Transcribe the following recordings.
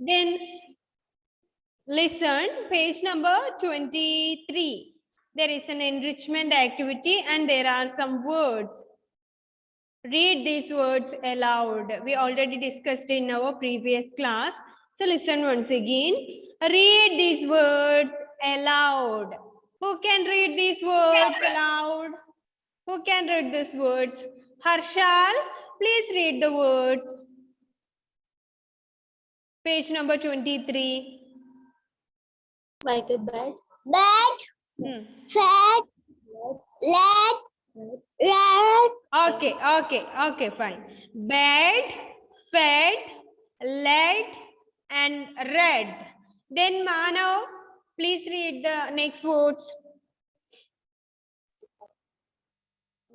Then listen, page number 23. There is an enrichment activity and there are some words. Read these words aloud. We already discussed in our previous class. So listen once again. Read these words aloud. Who can read these words aloud? Who can read these words? Harshal, please read the words. Page number 23. Bed. Hmm. Fat. Red. Okay, fine. Bed, fed, lead, and red. Then Manav, please read the next words.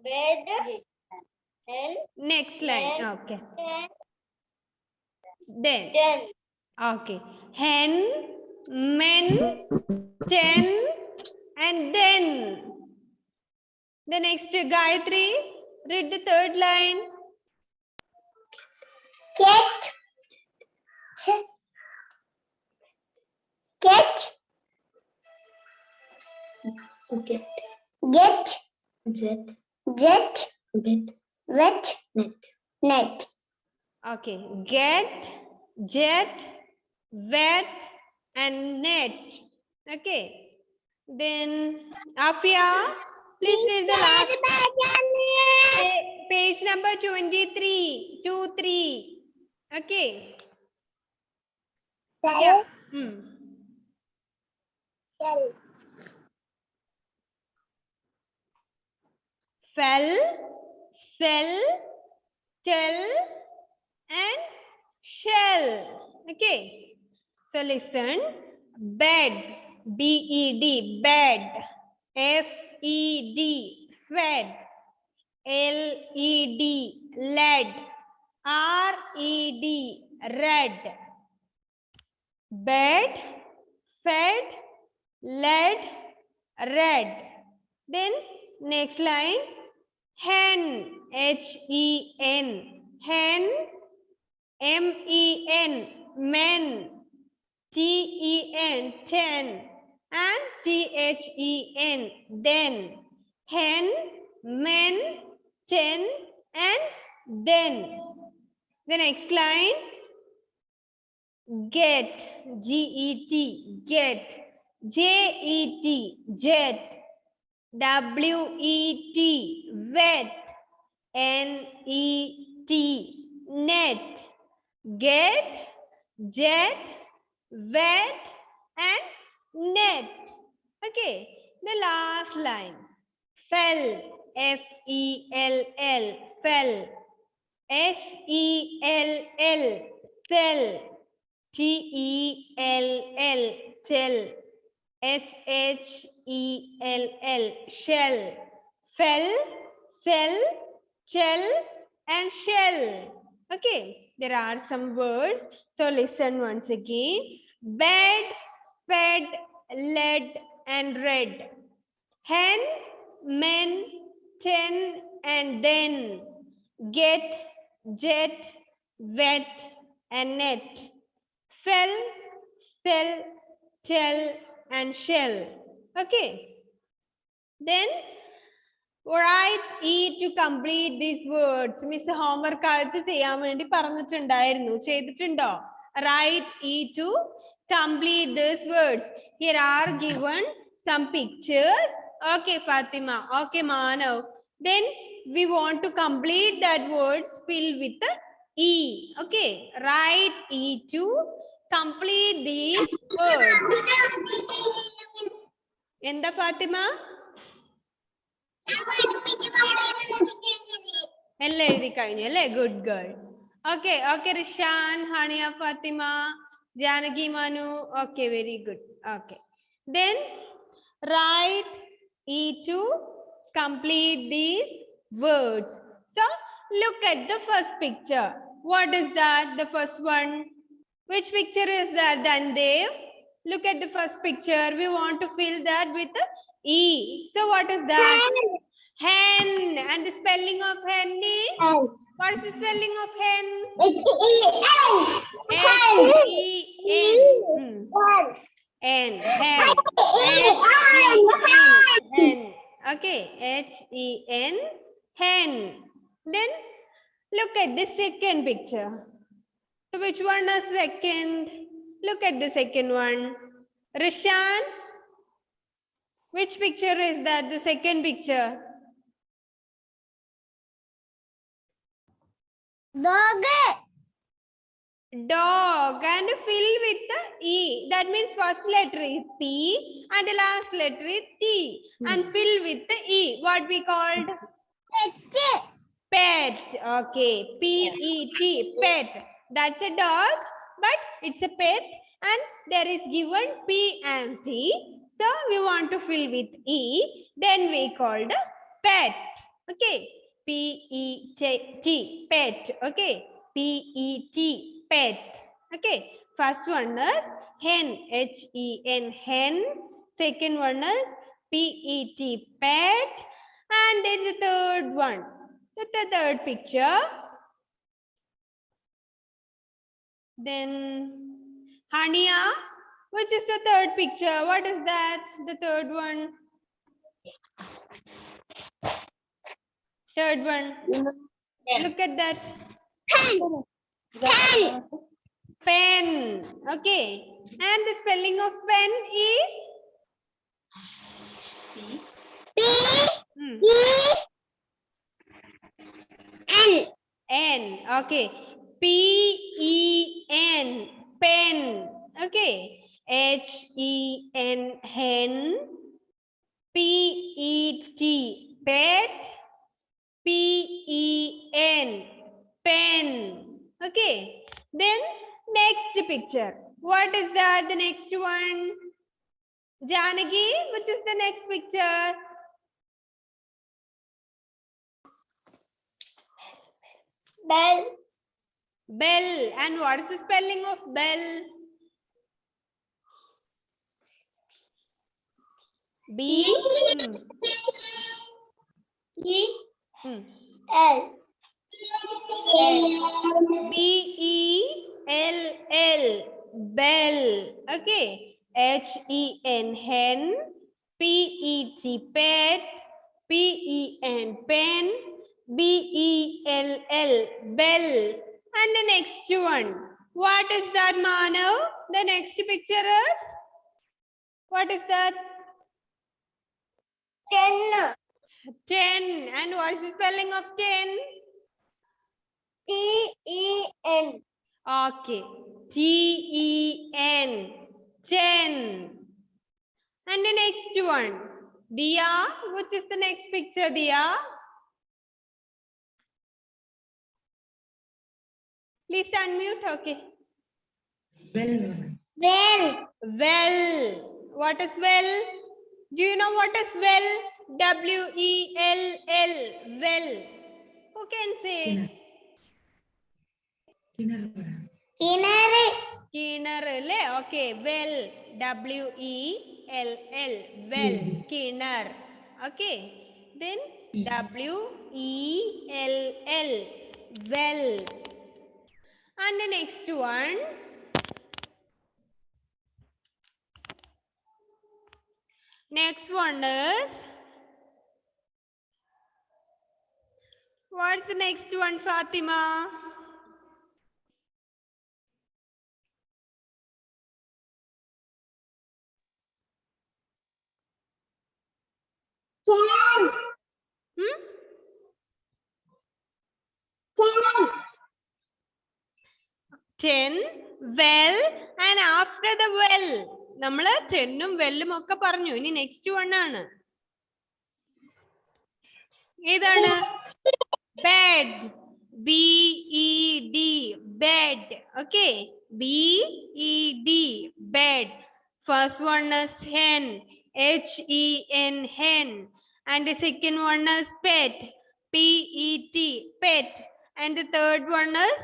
Bed. Next line. Okay. Then. Okay. Hen, men, ten, and then. The next Gayatri, read the third line. Cat. Cat. Get. Jet. Wet. Net. Okay. Get, jet, wet, and net. Okay. Then Afia, please read the last page number 23. 23. Okay. Yeah. Fell, cell, tell, and shell. Okay. So listen. Bed, B-E-D, bed. F-E-D, fed. L-E-D, lead. R-E-D, red. Bed, fed, lead, red. Then next line, hen, H-E-N, hen, M-E-N, men, T-E-N, ten, and T-H-E-N, then, hen, men, ten, and then. The next line, get, G-E-T, get, J-E-T, jet, W-E-T, wet, N-E-T, net, get, jet, wet, and net. Okay, the last line, fell, F-E-L-L, fell, S-E-L-L, cell, T-E-L-L, tell, S-H-E-L-L, shell, fell, cell, shell, and shell. Okay, there are some words. So listen once again. Bed, fed, lead, and red. Hen, men, ten, and then. Get, jet, wet, and net. Fell, cell, tell, and shell. Okay. Then write E to complete these words. Miss homework ആയിട്ട് ചെയ്യാൻ വേണ്ടി പറഞ്ഞിട്ടുണ്ടായിരുന്നു. ചെയ്തിട്ടുണ്ടോ? Write E to complete these words. Here are given some pictures. Okay, Fatima. Okay, Manav. Then we want to complete that words filled with the E. Okay, write E to complete these words. Enda Fatima? Ella ezhudi kayinju alle, good girl. Okay, Rishan, Hania, Fatima, Janaki, Manu. Okay, very good. Okay. Then write E to complete these words. So look at the first picture. What is that? The first one. Which picture is that, Dandev? Look at the first picture. We want to fill that with E. So what is that? Hen. And the spelling of hen is? What is the spelling of hen? H-E-N. H-E-N. hen, hen, H-E-N, hen. Okay, H-E-N, hen. Then look at the second picture. So which one is second? Look at the second one. Rishan, which picture is that? The second picture. Dog. Dog, and fill with the E. That means first letter is P and the last letter is T. And fill with the E. What we called? Pet. Okay. P-E-T. Pet. That's a dog, but it's a pet. And there is given P and T. So we want to fill with E. Then we called pet. Okay. P-E-T. Pet. Okay. P-E-T. Pet. Okay. First one is hen. H-E-N. Hen. Second one is P-E-T. Pet. And then the third one. The third picture. Then Hania, which is the third picture? What is that? The third one. Third one. Look at that. Pen. Okay. And the spelling of pen is? N. Okay. P-E-N. Pen. Okay. H-E-N. Hen. P-E-T. Pet. P-E-N. Pen. Okay. Then next picture. What is that? The next one. Janagi, which is the next picture? Bell. Bell. And what is the spelling of bell? B. L. B-E-L-L. Bell. Okay. H-E-N. Hen. P-E-T. Pet. P-E-N. Pen. B-E-L-L. Bell. And the next one. What is that, Manav? The next picture is? What is that? 10. 10. And what is the spelling of 10? T-E-N. Okay. T-E-N. 10. And the next one. Dia, which is the next picture, Dia? Please unmute. Okay. Well. Well. What is well? Do you know what is well? W-E-L-L. Well. Who can say? Kinner. Okay. Well. W-E-L-L. Well. Kinner. Okay. Then W-E-L-L. Well. And the next one. Next one is, what's the next one, Fatima? Hmm? 10, well, and after the well. നമ്മള് 10ഉം വെല്ലും ഒക്കെ പറഞ്ഞു. ഇനി next one ആണ്. ഏതാണ്? Bed. B-E-D. Bed. Okay. B-E-D. Bed. First one is hen. H-E-N. Hen. And the second one is pet. P-E-T. Pet. And the third one is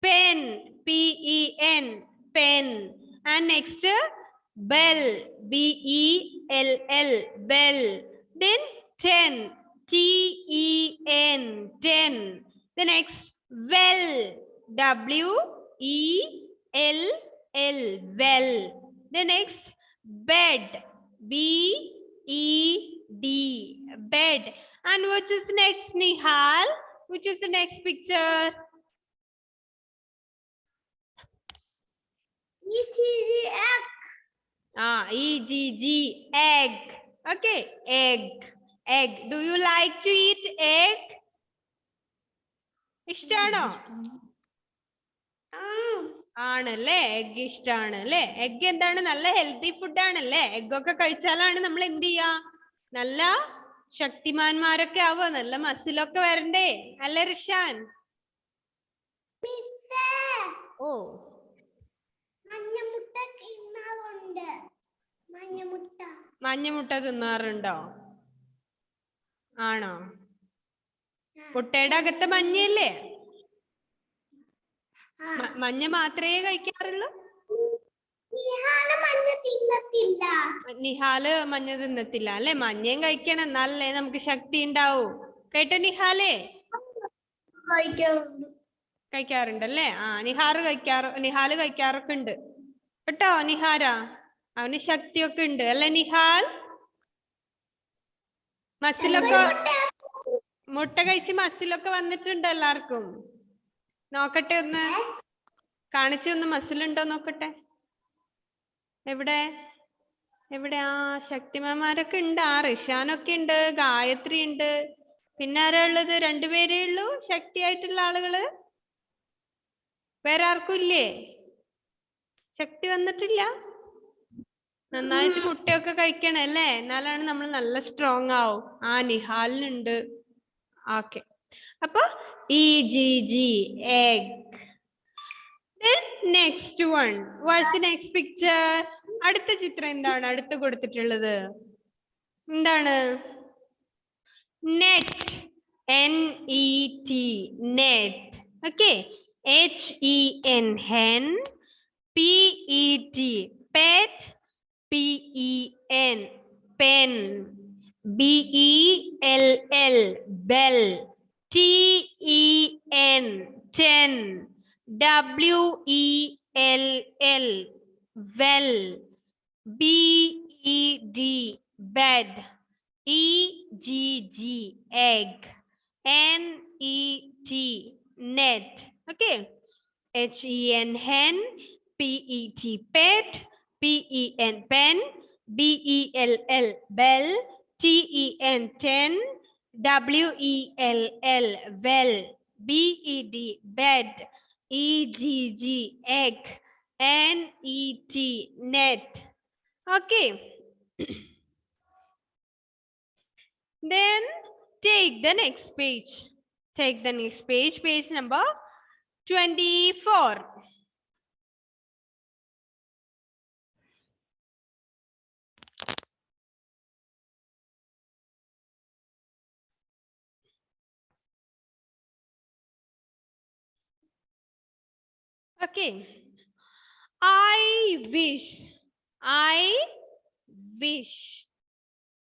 pen. P-E-N. Pen. And next, bell. B-E-L-L. Bell. Then 10. T-E-N. 10. The next, well. W-E-L-L. Well. The next, bed. B-E-D. Bed. And which is next, Nihal? Which is the next picture? egg. E-G-G. Egg. Okay, egg. Egg. Do you like to eat egg? ഇഷ്ടാണോ? ആണല്ലേ, egg ഇഷ്ടാണ് അല്ലേ? Egg എന്താണ്? നല്ല healthy food ആണല്ലേ? Egg ഒക്കെ കഴിച്ചാലാണ് നമ്മൾ എന്ത് ചെയ്യാ? നല്ല ശക്തിമാന്മാരൊക്കെ ആവുക, നല്ല മസിലൊക്കെ വരണ്ടേ അല്ലേ റിഷാൻ? ഓ, മഞ്ഞമുട്ട തിന്നാറുണ്ടോ? ആണോ? മുട്ടയുടെ അകത്ത് മഞ്ഞയല്ലേ? മഞ്ഞ മാത്രമേ കഴിക്കാറുള്ളൂ? നിഹാല് മഞ്ഞ തിന്നത്തില്ല അല്ലെ? മഞ്ഞയും കഴിക്കണം, എന്നാലല്ലേ നമുക്ക് ശക്തി ഉണ്ടാവൂ. കേട്ടോ നിഹാലേ? കഴിക്കാറുണ്ടല്ലേ? നിഹാല് കഴിക്കാറൊക്കെ ഉണ്ട് കേട്ടോ. നിഹാര, അവന് ശക്തിയൊക്കെ ഉണ്ട് അല്ലെ നിഹാൽ? മസിലൊക്കെ, മുട്ട കഴിച്ച് മസിലൊക്കെ വന്നിട്ടുണ്ട് എല്ലാവർക്കും. നോക്കട്ടെ, ഒന്ന് കാണിച്ചു, ഒന്ന് മസിലുണ്ടോ നോക്കട്ടെ. എവിടെ എവിടെ? ശക്തിമാന്മാരൊക്കെ ഉണ്ട്. റിഷാനൊക്കെ ഉണ്ട്, ഗായത്രി ഉണ്ട്. പിന്നെ ആരാ ഉള്ളത്? രണ്ടുപേരേ ഉള്ളൂ ശക്തിയായിട്ടുള്ള ആളുകള്. വേറെ ആർക്കും ഇല്ലേ? ശക്തി വന്നിട്ടില്ല? നന്നായിട്ട് മുട്ടയൊക്കെ കഴിക്കണം അല്ലേ? എന്നാലാണ് നമ്മൾ നല്ല സ്ട്രോങ് ആവും. നിഹാലിനുണ്ട്. ഓക്കെ, അപ്പൊ E-G-G, egg. Then next one. What's the next picture? അടുത്ത ചിത്രം എന്താണ് അടുത്ത് കൊടുത്തിട്ടുള്ളത്? എന്താണ്? Net. N-E-T. Net. Okay. H-E-N. Hen. P-E-T. Pet. P-E-N. Pen. B-E-L-L. Bell. T-E-N. Ten. W-E-L-L. Well. B-E-D. Bed. E-G-G. Egg. N-E-T. Net. Okay. H-E-N. Hen. P-E-T. Pet. P-E-N. Pen. B-E-L-L. Bell. T-E-N. Ten. W-E-L-L. Well. B-E-D. Bed. E-G-G. Egg. N-E-T. Net. Okay. Then take the next page. Take the next page. Page number 24. Okay. I wish.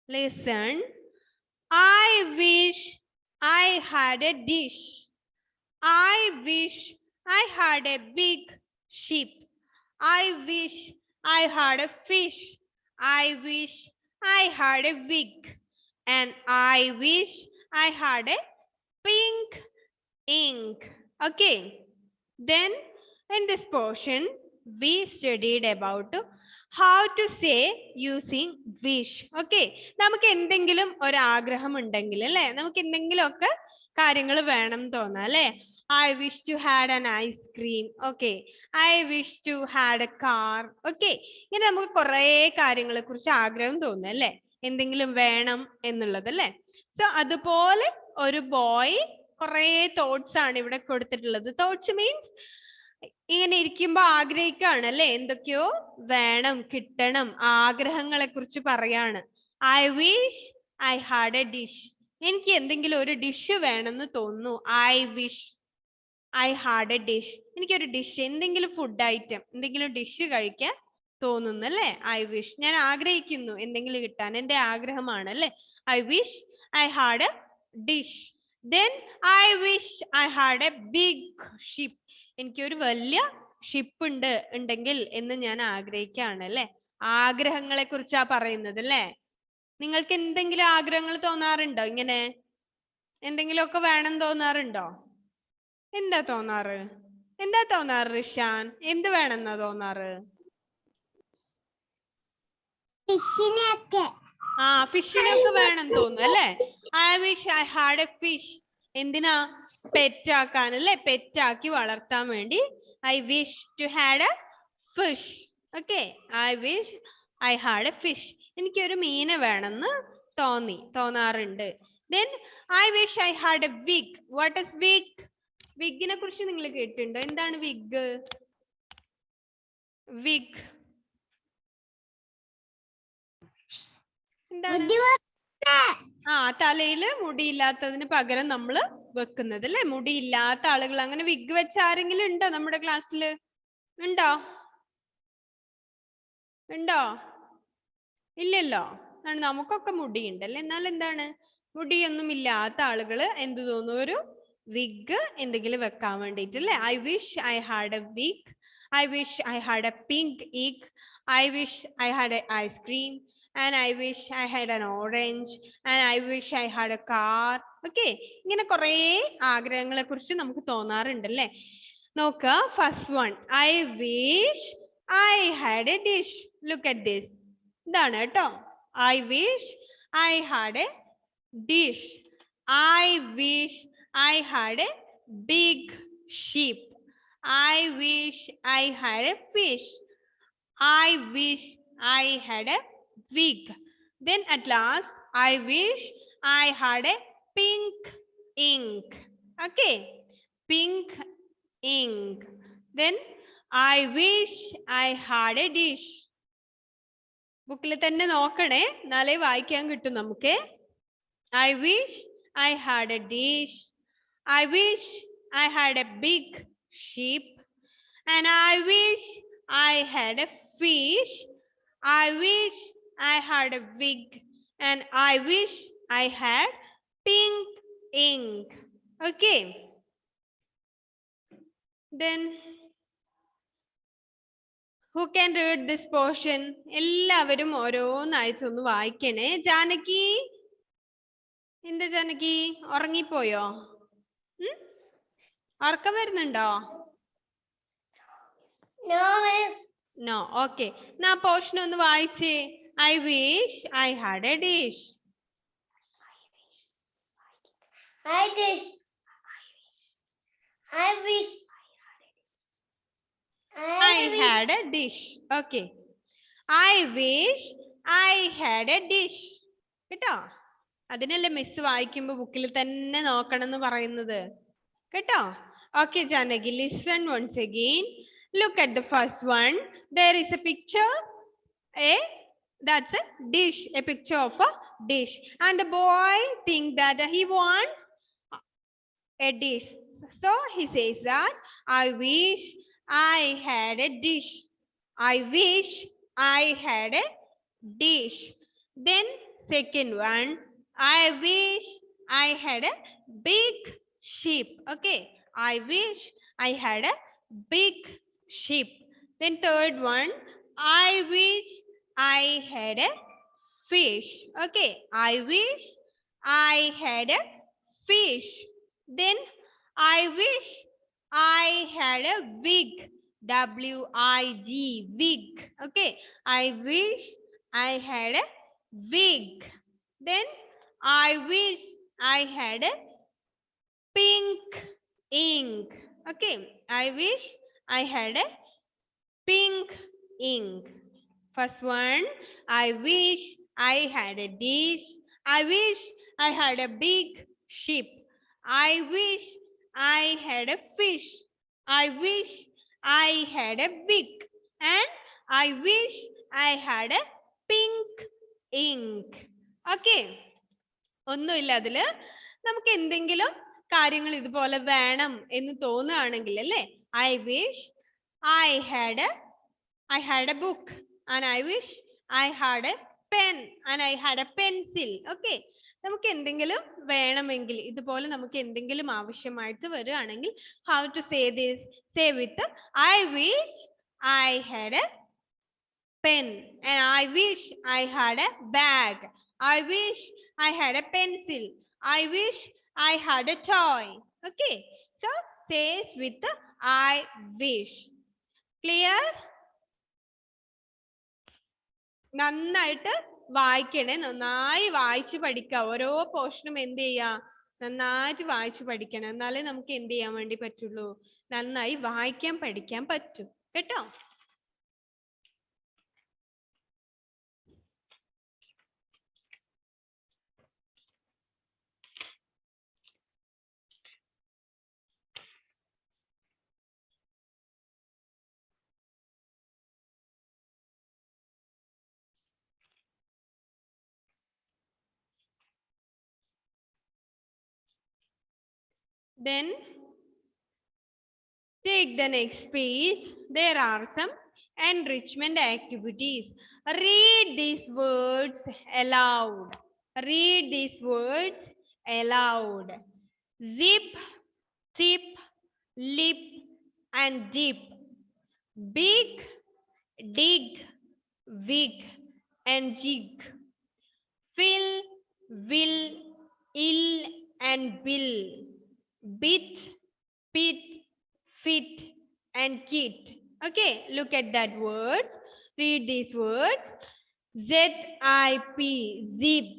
Listen. I wish I had a dish. I wish I had a big ship. I wish I had a fish. I wish I had a wig. And I wish I had a pink ink. Okay. Then in this portion, we studied about how to say using wish. Okay. നമുക്ക് എന്തെങ്കിലും ഒരു ആഗ്രഹം ഉണ്ടെങ്കിൽ അല്ലേ, നമുക്ക് എന്തെങ്കിലുമൊക്കെ കാര്യങ്ങൾ വേണം തോന്നാം അല്ലേ? I wish to had an ice cream. Okay. I wish to had a car. Okay. ഇങ്ങനെ നമുക്ക് കുറേ കാര്യങ്ങളെ കുറിച്ച് ആഗ്രഹം തോന്നും അല്ലേ? എന്തെങ്കിലും വേണം എന്നുള്ളത് അല്ലേ? സോ അതുപോലെ ഒരു ബോയ് കുറേ തോട്ട്സ് ആണ് ഇവിടെ കൊടുത്തിട്ടുള്ളത്. തോട്ട്സ് മീൻസ് ഇങ്ങനെ ഇരിക്കുമ്പോ ആഗ്രഹിക്കാണ് അല്ലെ? എന്തൊക്കെയോ വേണം, കിട്ടണം, ആഗ്രഹങ്ങളെ കുറിച്ച് പറയാണ്. I wish I had a dish. എനിക്ക് എന്തെങ്കിലും ഒരു ഡിഷ് വേണമെന്ന് തോന്നുന്നു. I wish I had a dish. എനിക്കൊരു ഡിഷ്, എന്തെങ്കിലും ഫുഡ് ഐറ്റം, എന്തെങ്കിലും ഡിഷ് കഴിക്കാൻ തോന്നുന്നു അല്ലേ? I wish. ഞാൻ ആഗ്രഹിക്കുന്നു എന്തെങ്കിലും കിട്ടാൻ, എന്റെ ആഗ്രഹമാണ് അല്ലേ? I wish I had a dish. Then I wish I had a big ship. എനിക്കൊരു വലിയ ഷിപ്പ് ഉണ്ടെങ്കിൽ എന്ന് ഞാൻ ആഗ്രഹിക്കുകയാണ് അല്ലേ? ആഗ്രഹങ്ങളെ കുറിച്ചാ പറയുന്നത് അല്ലേ? നിങ്ങൾക്ക് എന്തെങ്കിലും ആഗ്രഹങ്ങൾ തോന്നാറുണ്ടോ? ഇങ്ങനെ എന്തെങ്കിലുമൊക്കെ വേണം തോന്നാറുണ്ടോ? എന്താ തോന്നാറ്? എന്താ തോന്നാറ് റിഷാൻ? എന്ത് വേണമെന്നാ തോന്നാറ്? ഫിഷിനെയൊക്കെ. ഫിഷിനൊക്കെ വേണം തോന്നും അല്ലേ? I wish I had a fish. എന്തിനാ? പെറ്റാക്കാൻ അല്ലേ? പെറ്റാക്കി വളർത്താൻ വേണ്ടി I wish to had a fish. Okay, I wish I had a fish. എനിക്കൊരു മീനെ വേണമെന്ന് തോന്നാറുണ്ട്. Then I wish I had a wig. What is wig? വിഗിനെ കുറിച്ച് നിങ്ങൾ കേട്ടിട്ടുണ്ടോ? എന്താണ് വിഗ്? വിഗ് എന്താണ്? തലയില് മുടിയില്ലാത്തതിന് പകരം നമ്മൾ വെക്കുന്നത് അല്ലെ? മുടിയില്ലാത്ത ആളുകൾ അങ്ങനെ വിഗ് വെച്ച ആരെങ്കിലും ഉണ്ടോ നമ്മുടെ ക്ലാസ്സില്? ഉണ്ടോ? ഇല്ലല്ലോ. നമുക്കൊക്കെ മുടിയുണ്ട് അല്ലെ? എന്നാൽ എന്താണ്, മുടിയൊന്നും ഇല്ലാത്ത ആളുകള് എന്ത് തോന്നുന്നു, ഒരു വിഗ് എന്തെങ്കിലും വെക്കാൻ വേണ്ടിട്ട് അല്ലെ? I wish I had A wig. I wish I had A pink Ig. I wish I had A ice cream. And I wish I had an orange. And I wish I had a car. Okay, ഇങ്ങനെ കുറേ ആഗ്രഹങ്ങളെ കുറിച്ച് നമുക്ക് തോന്നാറുണ്ടല്ലേ? നോക്ക, first one, I wish I had a dish. Look at this. ഇതാണ് കേട്ടോ. I wish I had a dish. I wish I had a big sheep. I wish I had a fish. I wish I had a wig. Then at last, I wish I had a pink ink. Okay, pink ink. Then I wish I had a dish. ബുക്കിൽ തന്നെ നോക്കണേ, നാളെ വായിക്കാൻ കിട്ടും നമുക്ക്. I wish I had a dish. I wish I had a big sheep. And I wish I had a fish. I wish I had a wig. And I wish I had pink ink. Okay. Then who can read this portion? എല്ലാവരും ഓരോന്നായിട്ടൊന്ന് വായിക്കണേ. ജാനകി, എന്താ ജാനകി, ഉറങ്ങിപ്പോയോ? ഉറക്കം വരുന്നുണ്ടോ? No. Okay. Now portion ഒന്ന് വായിച്ചേ. I wish I had a dish. I wish I had a dish. Okay. I wish I had a dish. കേട്ടോ? അതിനല്ലേ miss വായിക്കുമ്പോ ബുക്കിൽ തന്നെ നോക്കണം എന്ന് പറയുന്നത്. കേട്ടോ? Okay, Janaki, listen once again. Look at the first one. There is a picture. That's a dish, a picture of a dish. And the boy thinks that he wants a dish. So he says that, I wish I had a dish. I wish I had a dish. Then second one, I wish I had a big sheep. Okay, I wish I had a big sheep. Then third one, I wish I had a fish. Okay, I wish I had a fish. Then I wish I had a wig. W-I-G, wig. Okay, I wish I had a wig. Then I wish I had a pink ink. Okay, I wish I had a pink ink. First one, I wish I had a dish. I wish I had a big sheep. I wish I had a fish. I wish I had a wig. And I wish I had a pink ink. Okay. ഒന്നുമില്ല അതില്. നമുക്ക് എന്തെങ്കിലും കാര്യങ്ങൾ ഇതുപോലെ വേണം എന്ന് തോന്നുകയാണെങ്കിൽ അല്ലേ, I wish I had a book. And I wish I had a pen. And I had a pencil. Okay. നമുക്ക് എന്തെങ്കിലും വേണമെങ്കിൽ, ഇതുപോലെ നമുക്ക് എന്തെങ്കിലും ആവശ്യമായിട്ട് വരികയാണെങ്കിൽ, how to say this? Say with I wish I had a pen. And I wish I had a bag. I wish I had a pencil. I wish I had a toy. Okay. So says with the I wish. Clear? നന്നായിട്ട് വായിക്കണേ, നന്നായി വായിച്ചു പഠിക്കുക. ഓരോ പോർഷനും എന്ത് ചെയ്യാ, നന്നായിട്ട് വായിച്ചു പഠിക്കണം. എന്നാലേ നമുക്ക് എന്ത് ചെയ്യാൻ വേണ്ടി പറ്റുള്ളൂ, നന്നായി വായിക്കാൻ പഠിക്കാൻ പറ്റും കേട്ടോ. Then take the next page. There are some enrichment activities. Read these words aloud. Read these words aloud. Zip, tip, lip, and dip. Big, dig, wig, and jig. Fill, will, ill, and bill. Bit, pit, fit, and kit. Okay, look at that words. Read these words. Z-I-P, zip.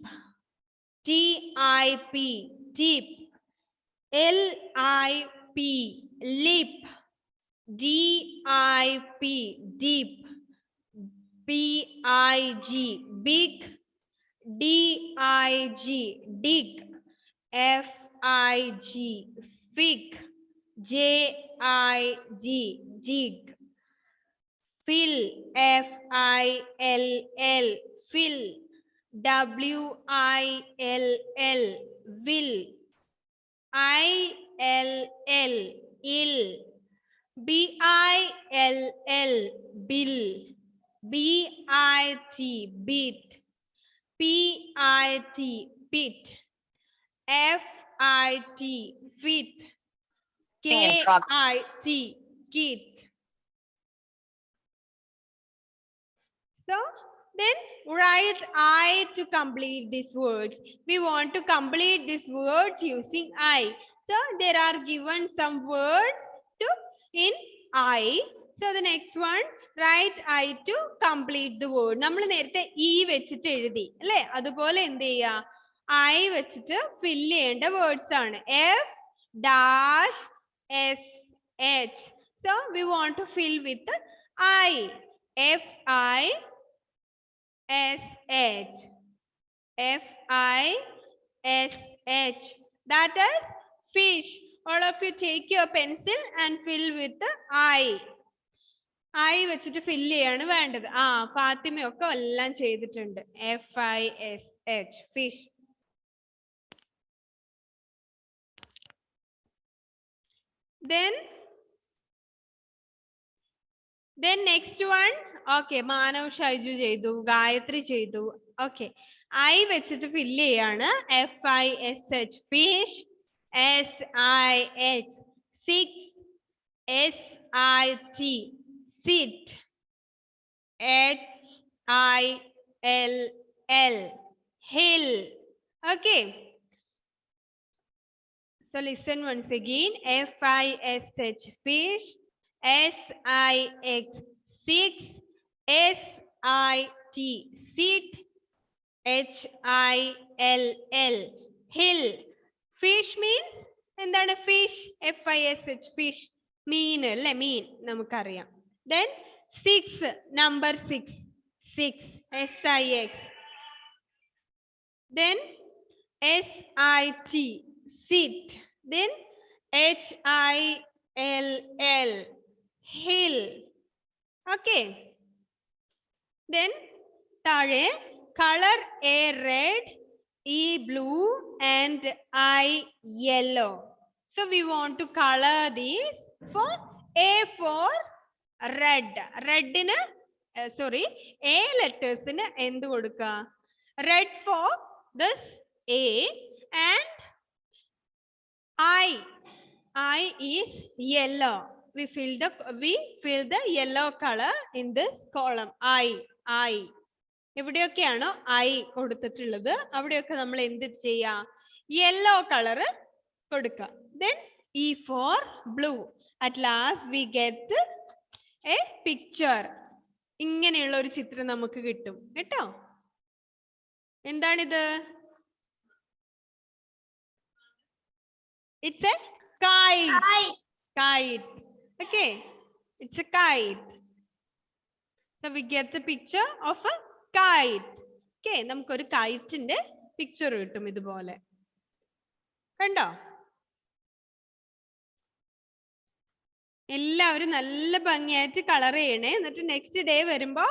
T-I-P, tip. L-I-P, lip. D-I-P, deep. B-I-G, big. D-I-G, dig. F-I-G, fig. J-I-G, jig. Fill, F-I-L-L, fill. W-I-L-L, will. I-L-L, ill. B-I-L-L, bill. B-I-T, bit. P-I-T, pit. F-I-T, fit. K-I-T, kit. So then write I to complete these words. We want to complete these words using I. So there are given some words to in I. So the next one, write I to complete the word. നമ്മൾ നേരത്തെ E വെച്ചിട്ട് എഴുതി അല്ലേ, അതുപോലെ എന്ത് ചെയ്യാ, I വെച്ചിട്ട് fill ചെയ്യേണ്ട words ആണ്. F dash S H. So we want to fill with I. F-I S-H. F-I-S-H. That is fish. All of you take your pencil and fill with the I. I വെച്ചിട്ട് fill ചെയ്യാണ് വേണ്ടത്. ഫാത്തിമയൊക്കെ എല്ലാം ചെയ്തിട്ടുണ്ട്. F-I-S-H, fish. Then next one, okay, Manav Shaiju ചെയ്തു, Gayatri ചെയ്തു. Okay, I വെച്ചിട്ട് fill ചെയ്യാണ്. F-I-S-H, fish. S-I-H, six. S-I-T, sit. H-I-L-L, hill. Okay. So listen once again. F-I-S-H, fish. S-I-X, six. S-I-T, sit. H-I-L-L, hill. Fish means എന്താണ് fish? F-I-S-H, fish. Mean അല്ലേ, mean നമുക്കറിയാം. Then six, number six. Six, S-I-X. Then S-I-T, sit. Then H-I-L-L, hill. Okay. Then താഴെ color A red, E blue, and I yellow. So we want to color these. For A for red. Red in sorry, A letters in എന്ത് കൊടുക്കുക? Red for this A, and I is yellow. We fill the yellow color in this column. I. I. എവിടെയൊക്കെയാണോ I കൊടുത്തിട്ടുള്ളത് അവിടെയൊക്കെ നമ്മൾ എന്ത് ചെയ്യാ? Yellow colour കൊടുക്കുക. Then E for blue. At last we get a picture. ഇങ്ങനെയുള്ള ഒരു ചിത്രം നമുക്ക് കിട്ടും കേട്ടോ. എന്താണിത്? It's a kite. Kite. Okay. It's a kite. So we get the picture of a kite. Okay. നമുക്കൊരു കൈറ്റിന്റെ പിക്ചർ കിട്ടും ഇതുപോലെ. കണ്ടോ? എല്ലാവരും നല്ല ഭംഗിയായിട്ട് കളർ ചെയ്യണേ. എന്നിട്ട് നെക്സ്റ്റ് ഡേ വരുമ്പോ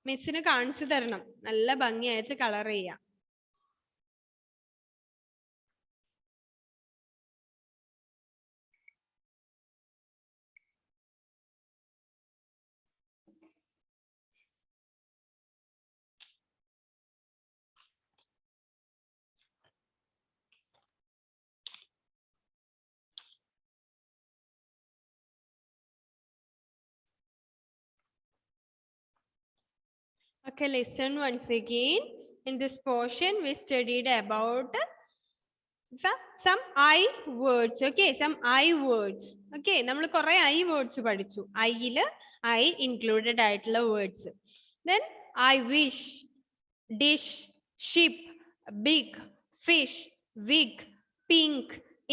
മിസ്സിന് കാണിച്ചു തരണം. നല്ല ഭംഗിയായിട്ട് കളർ ചെയ്യാം. Okay, listen once again. In this portion, we studied about some I words. Okay, some I words. Okay, നമ്മൾ കുറേ I words പഠിച്ചു. I-ൽ I included ആയിട്ടുള്ള words. Then I wish, dish, ship, big, fish, wig, pink,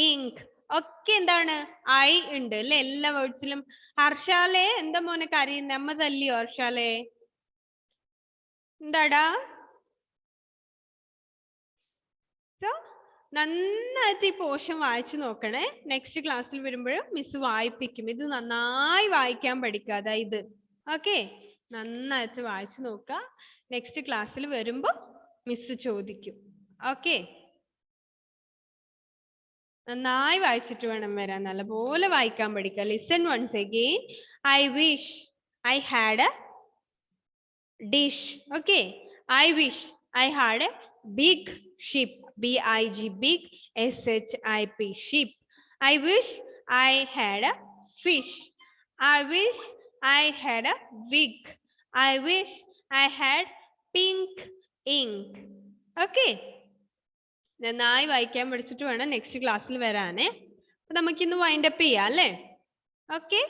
ink. ഒക്കെ എന്താണ്? I ഉണ്ട് അല്ലെ എല്ലാ വേർഡ്സിലും. ഹർഷാലെ എന്താ മോനെ കരയുന്നത്? അമ്മ തല്ലിയോ ഹർഷാലെ? എന്താടാ? സോ നന്നായിട്ട് ഈ പോർഷൻ വായിച്ചു നോക്കണേ. നെക്സ്റ്റ് ക്ലാസ്സിൽ വരുമ്പോഴും മിസ് വായിപ്പിക്കും. ഇത് നന്നായി വായിക്കാൻ പഠിക്കുക. അതായത് ഓക്കെ, നന്നായിട്ട് വായിച്ചു നോക്കുക. നെക്സ്റ്റ് ക്ലാസ്സിൽ വരുമ്പോൾ മിസ് ചോദിക്കും. ഓക്കെ, നന്നായി വായിച്ചിട്ട് വേണം വരാൻ. നല്ലപോലെ വായിക്കാൻ പഠിക്കുക. Listen once again. I wish I had a dish. Okay, I wish I had a big ship. B-I-G, big, S-H-I-P, ship. I wish I had a fish. I wish I had a wig. I wish I had pink ink. Okay, നന്നായി വായിക്കാൻ പഠിച്ചിട്ട് വേണം next ക്ലാസ്സിൽ വരാനേ. അപ്പൊ നമുക്കിന്ന് wind up ചെയ്യാം അല്ലേ? Okay.